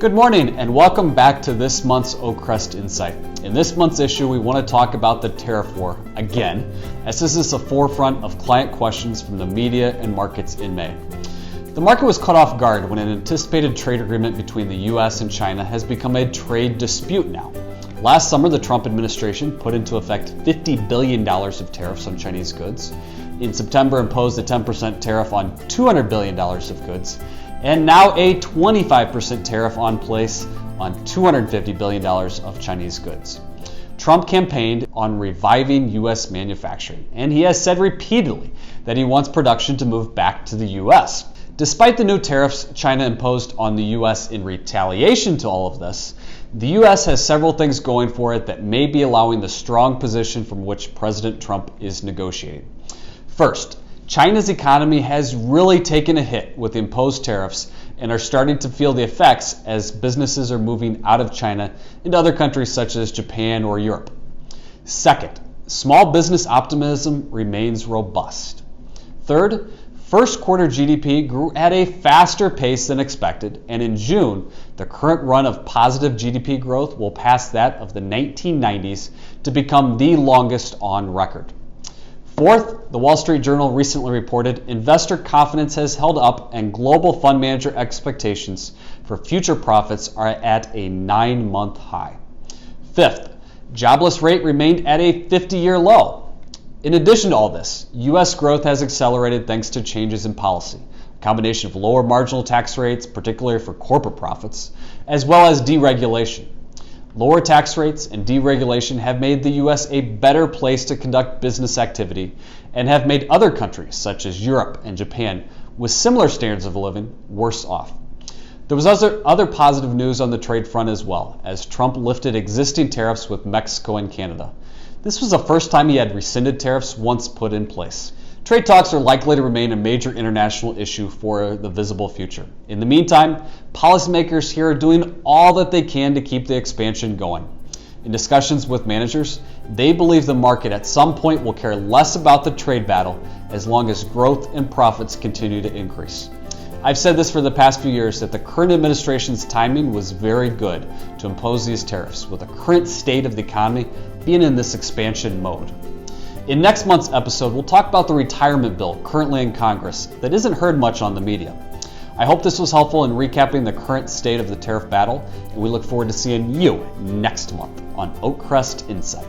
Good morning and welcome back to this month's OakCrest Insight. In this month's issue, we want to talk about the tariff war again, as this is the forefront of client questions from the media and markets in May. The market was caught off guard when an anticipated trade agreement between the US and China has become a trade dispute now. Last summer, the Trump administration put into effect $50 billion of tariffs on Chinese goods. In September, imposed a 10% tariff on $200 billion of goods, and now a 25% tariff on place on $250 billion of Chinese goods. Trump campaigned on reviving U.S. manufacturing, and he has said repeatedly that he wants production to move back to the U.S. Despite the new tariffs China imposed on the U.S. in retaliation to all of this, the U.S. has several things going for it that may be allowing the strong position from which President Trump is negotiating. First, China's economy has really taken a hit with imposed tariffs and are starting to feel the effects as businesses are moving out of China into other countries such as Japan or Europe. Second, small business optimism remains robust. Third, first quarter GDP grew at a faster pace than expected, and in June, the current run of positive GDP growth will pass that of the 1990s to become the longest on record. Fourth, the Wall Street Journal recently reported investor confidence has held up and global fund manager expectations for future profits are at a 9-month high. Fifth, jobless rate remained at a 50-year low. In addition to all this, U.S. growth has accelerated thanks to changes in policy, a combination of lower marginal tax rates, particularly for corporate profits, as well as deregulation. Lower tax rates and deregulation have made the U.S. a better place to conduct business activity and have made other countries, such as Europe and Japan, with similar standards of living, worse off. There was other positive news on the trade front as well, as Trump lifted existing tariffs with Mexico and Canada. This was the first time he had rescinded tariffs once put in place. Trade talks are likely to remain a major international issue for the visible future. In the meantime, policymakers here are doing all that they can to keep the expansion going. In discussions with managers, they believe the market at some point will care less about the trade battle as long as growth and profits continue to increase. I've said this for the past few years that the current administration's timing was very good to impose these tariffs, with the current state of the economy being in this expansion mode. In next month's episode, we'll talk about the retirement bill currently in Congress that isn't heard much on the media. I hope this was helpful in recapping the current state of the tariff battle, and we look forward to seeing you next month on OakCrest Insight.